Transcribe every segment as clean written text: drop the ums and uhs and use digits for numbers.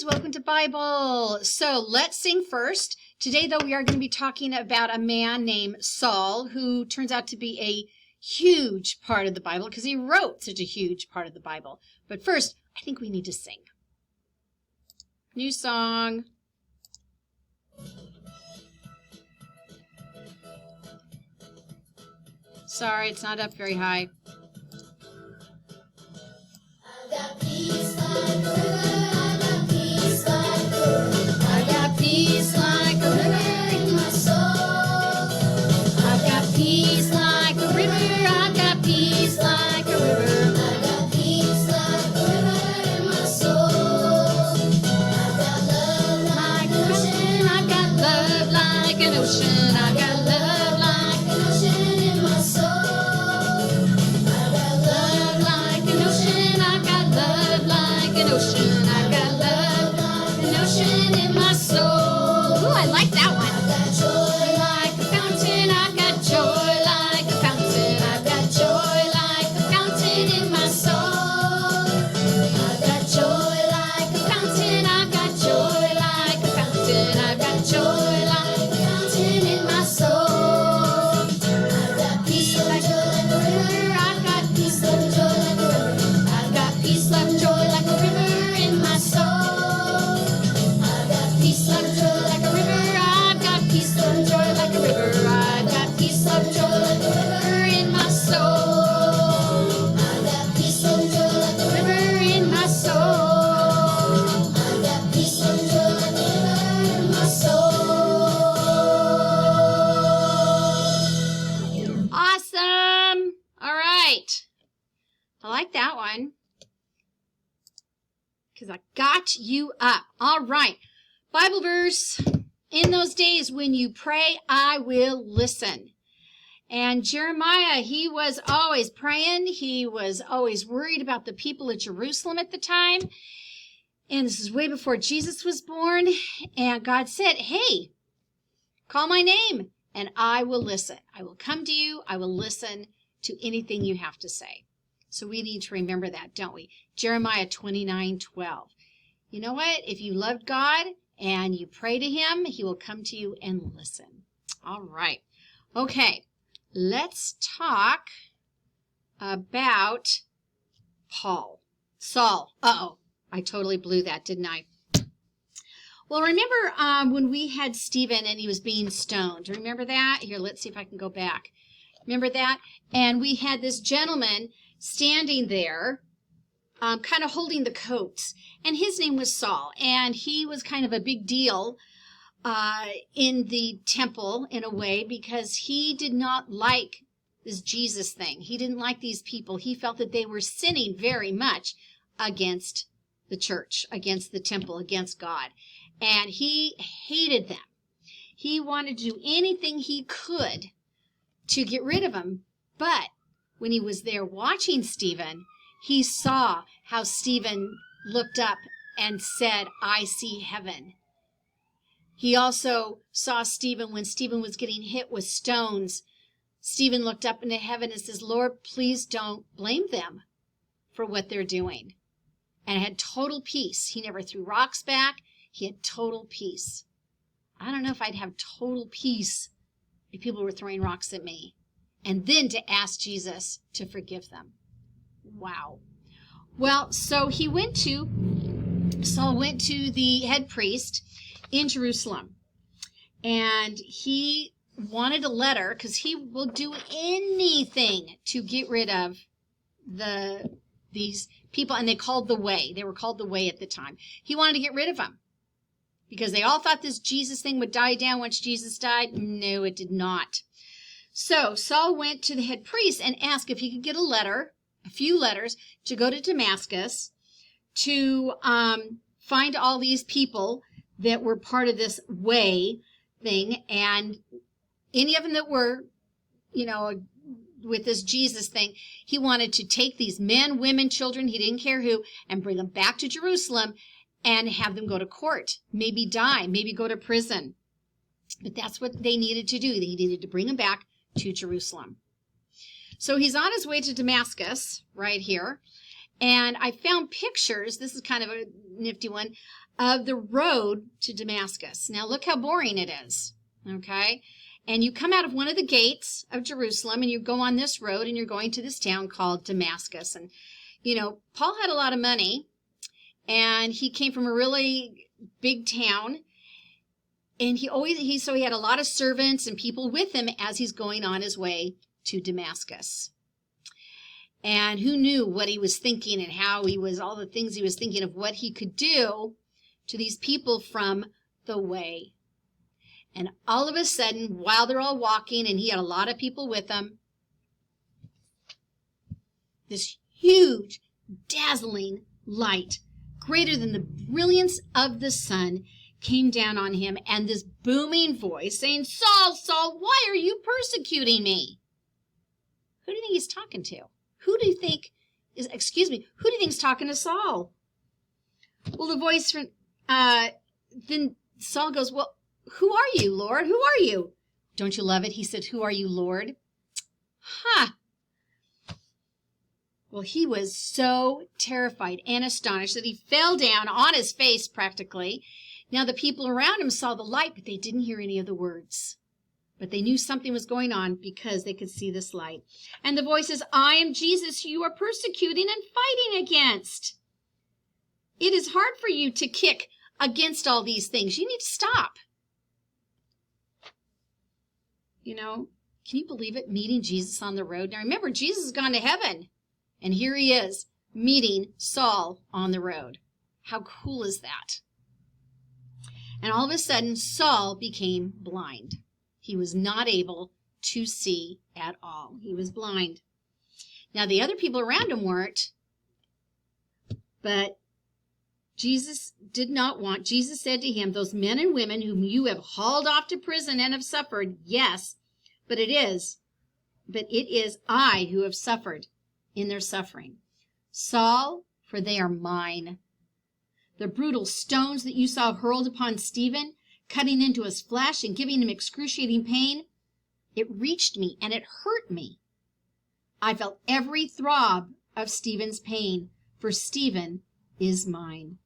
guys, welcome to Bible. So let's sing first. Today, though, we are going to be talking about a man named Saul who turns out to be a huge part of the Bible because he wrote such a huge part of the Bible. But first, I think we need to sing. New song. Sorry, it's not up very high. I've got peace like a river, I've got peace like a river. I've got peace like a river in my soul. I've got peace like a river, I've got peace like a river. I've got peace like a river in my soul. I've got love like an ocean, I've got love like an ocean. I've got love like an ocean in my soul. I've got love like an ocean, I've got love like an ocean. I've got love like an ocean in my soul. Ooh, I like that one. I've got joy like a fountain. I've got joy like a fountain. I've got joy like a fountain in my soul. I've got joy like a fountain. I've got joy like a fountain. I've got joy like a fountain in my soul. I've got peace like joy like a river. I've got peace like joy like a river. I've got peace like joy like a river in my soul. I've got peace like joy like a river. I've got peace like joy like a river. I've got peace like joy like a river in my soul. I've got peace like joy like a river in my soul. I've got peace like joy like a river in my soul. Awesome. All right. I like that one because I got you up. All right. Bible verse. In those days when you pray, I will listen. And Jeremiah, he was always praying. He was always worried about the people at Jerusalem at the time. And this is way before Jesus was born. And God said, hey, call my name and I will listen. I will come to you. I will listen to anything you have to say. So we need to remember that, don't we? Jeremiah 29:12. You know what? If you love God and you pray to him, he will come to you and listen. All right. Okay. Let's talk about Saul. Uh-oh. I totally blew that, didn't I? Well, remember when we had Stephen and he was being stoned? Remember that? Here, let's see if I can go back. Remember that? And we had this gentleman standing there, kind of holding the coats. And his name was Saul. And he was kind of a big deal in the temple in a way because he did not like this Jesus thing. He didn't like these people. He felt that they were sinning very much against the church, against the temple, against God. And he hated them. He wanted to do anything he could to get rid of them. But when he was there watching Stephen, he saw how Stephen looked up and said, I see heaven. He also saw Stephen when Stephen was getting hit with stones. Stephen looked up into heaven and says, Lord, please don't blame them for what they're doing. And had total peace. He never threw rocks back. He had total peace. I don't know if I'd have total peace if people were throwing rocks at me. And then to ask Jesus to forgive them. Wow. Well, so Saul went to the head priest in Jerusalem. And he wanted a letter because he will do anything to get rid of these people. And they called the Way. They were called the Way at the time. He wanted to get rid of them because they all thought this Jesus thing would die down once Jesus died. No, it did not. So Saul went to the head priest and asked if he could get a few letters, to go to Damascus to find all these people that were part of this Way thing, and any of them that were, with this Jesus thing, he wanted to take these men, women, children, he didn't care who, and bring them back to Jerusalem and have them go to court, maybe die, maybe go to prison. But that's what they needed to do. They needed to bring them back to Jerusalem. So he's on his way to Damascus right here, And I found pictures, this is kind of a nifty one, of the road to Damascus. Now look how boring it is, okay? And you come out of one of the gates of Jerusalem and you go on this road and you're going to this town called Damascus. And, you know, Paul had a lot of money and he came from a really big town. And he had a lot of servants and people with him as he's going on his way to Damascus. And who knew what he was thinking and how he was, all the things he was thinking of what he could do to these people from the way. And all of a sudden, while they're all walking, and he had a lot of people with him, this huge, dazzling light, greater than the brilliance of the sun, came down on him, and this booming voice saying, "Saul, Saul, why are you persecuting me?" Who do you think he's talking to? Who do you think is talking to Saul? Well, the voice from, then Saul goes, "Well, who are you, Lord? Who are you?" Don't you love it? He said, "Who are you, Lord?" Well, he was so terrified and astonished that he fell down on his face practically. Now the people around him saw the light, but they didn't hear any of the words. But they knew something was going on because they could see this light. And the voice says, "I am Jesus who you are persecuting and fighting against. It is hard for you to kick against all these things. You need to stop." You know, can you believe it? Meeting Jesus on the road. Now remember, Jesus has gone to heaven. And here he is meeting Saul on the road. How cool is that? And all of a sudden, Saul became blind. He was not able to see at all. He was blind. Now, the other people around him weren't, but Jesus said to him, "Those men and women whom you have hauled off to prison and have suffered, yes, but it is I who have suffered in their suffering. Saul, for they are mine. The brutal stones that you saw hurled upon Stephen, cutting into his flesh and giving him excruciating pain, it reached me and it hurt me. I felt every throb of Stephen's pain, for Stephen is mine."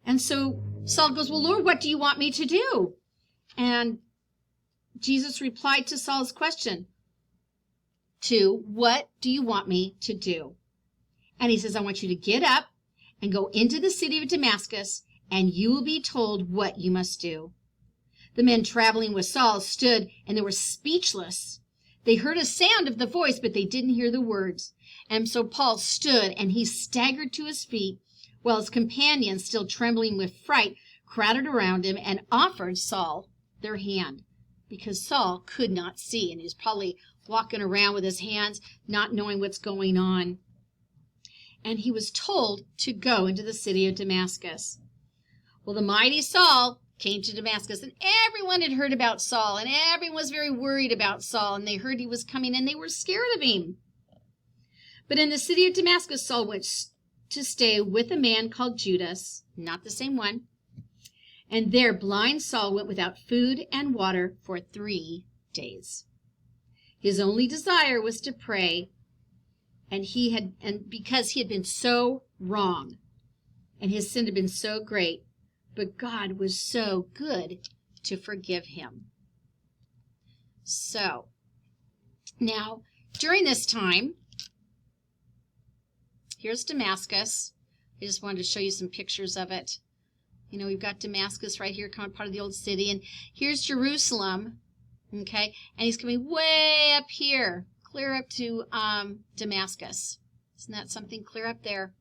And so Saul goes, "Well, Lord, what do you want me to do?" And Jesus replied to Saul's question, "What do you want me to do?" And he says, "I want you to get up and go into the city of Damascus, and you will be told what you must do." The men traveling with Saul stood, and they were speechless. They heard a sound of the voice, but they didn't hear the words. And so Paul stood, and he staggered to his feet, while his companions, still trembling with fright, crowded around him and offered Saul their hand, because Saul could not see, and he was probably walking around with his hands, not knowing what's going on. And he was told to go into the city of Damascus. Well, the mighty Saul came to Damascus, and everyone had heard about Saul, and everyone was very worried about Saul, and they heard he was coming, and they were scared of him. But in the city of Damascus, Saul went to stay with a man called Judas, not the same one, and there blind Saul went without food and water for 3 days. His only desire was to pray, and because he had been so wrong, and his sin had been so great, but God was so good to forgive him. So, now, during this time, here's Damascus. I just wanted to show you some pictures of it. You know, we've got Damascus right here, kind of part of the old city, and here's Jerusalem, okay? And he's coming way up here, clear up to Damascus. Isn't that something? Clear up there.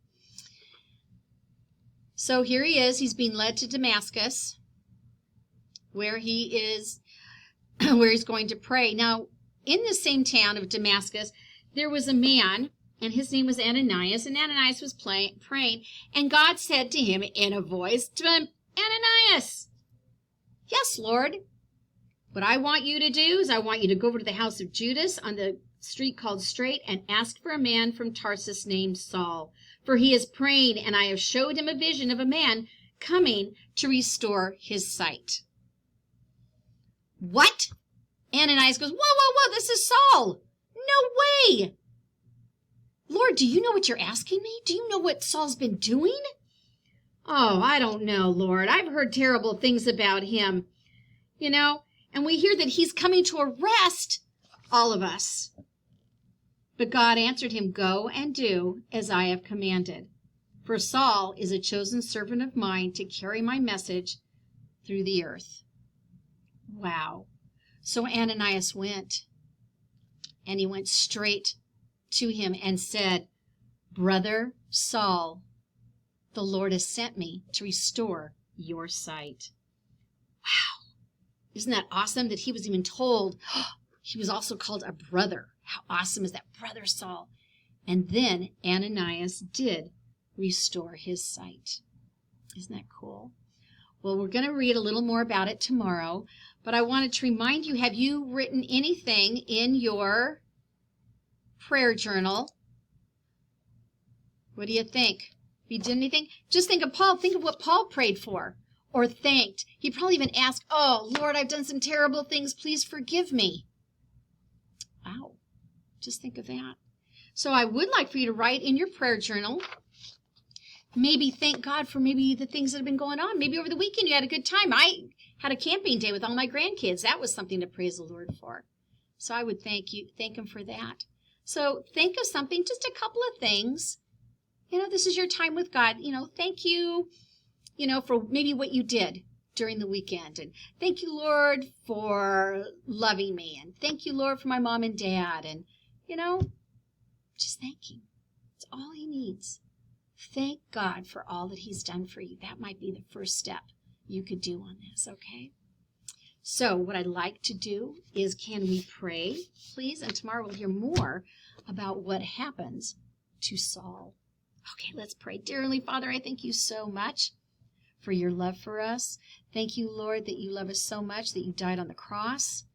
So here he is. He's being led to Damascus, where he's going to pray. Now, in the same town of Damascus, there was a man, and his name was Ananias, and Ananias was praying, and God said to him in a voice, "Ananias." "Yes, Lord. What I want you to do is I want you to go over to the house of Judas on the street called Straight and ask for a man from Tarsus named Saul. For he is praying, and I have showed him a vision of a man coming to restore his sight." What? Ananias goes, whoa, this is Saul. No way. Lord, do you know what you're asking me? Do you know what Saul's been doing? Oh, I don't know, Lord. I've heard terrible things about him, and we hear that he's coming to arrest all of us. But God answered him, go and do as I have commanded. For Saul is a chosen servant of mine to carry my message through the earth. Wow. So Ananias went, and he went straight to him and said, Brother Saul, the Lord has sent me to restore your sight. Wow. Isn't that awesome that he was even told he was also called a brother? How awesome is that, Brother Saul? And then Ananias did restore his sight. Isn't that cool? Well, we're going to read a little more about it tomorrow, but I wanted to remind you, have you written anything in your prayer journal? What do you think? Have you done anything? Just think of Paul. Think of what Paul prayed for or thanked. He probably even asked, oh, Lord, I've done some terrible things. Please forgive me. Wow. Just think of that. So I would like for you to write in your prayer journal, maybe thank God for maybe the things that have been going on. Maybe over the weekend you had a good time. I had a camping day with all my grandkids. That was something to praise the Lord for. So I would thank him for that. So think of something, just a couple of things. This is your time with God. Thank you, for maybe what you did during the weekend. And thank you, Lord, for loving me. And thank you, Lord, for my mom and dad. And, just thank him. It's all he needs. Thank God for all that he's done for you. That might be the first step you could do on this, okay? So what I'd like to do is, can we pray, please? And tomorrow we'll hear more about what happens to Saul. Okay, let's pray. Dear Heavenly Father, I thank you so much for your love for us. Thank you, Lord, that you love us so much that you died on the cross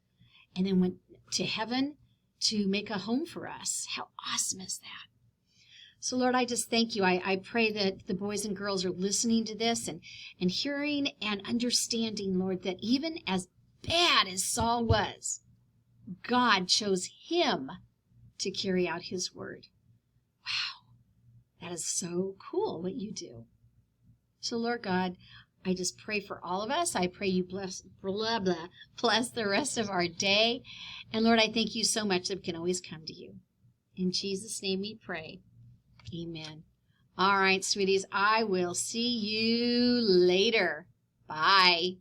and then went to heaven to make a home for us. How awesome is that? So, Lord, I just thank you. I pray that the boys and girls are listening to this and hearing and understanding, Lord, that even as bad as Saul was, God chose him to carry out his word. Wow, that is so cool what you do. So, Lord God, I just pray for all of us. I pray you bless the rest of our day. And Lord, I thank you so much that we can always come to you. In Jesus' name we pray. Amen. All right, sweeties, I will see you later. Bye.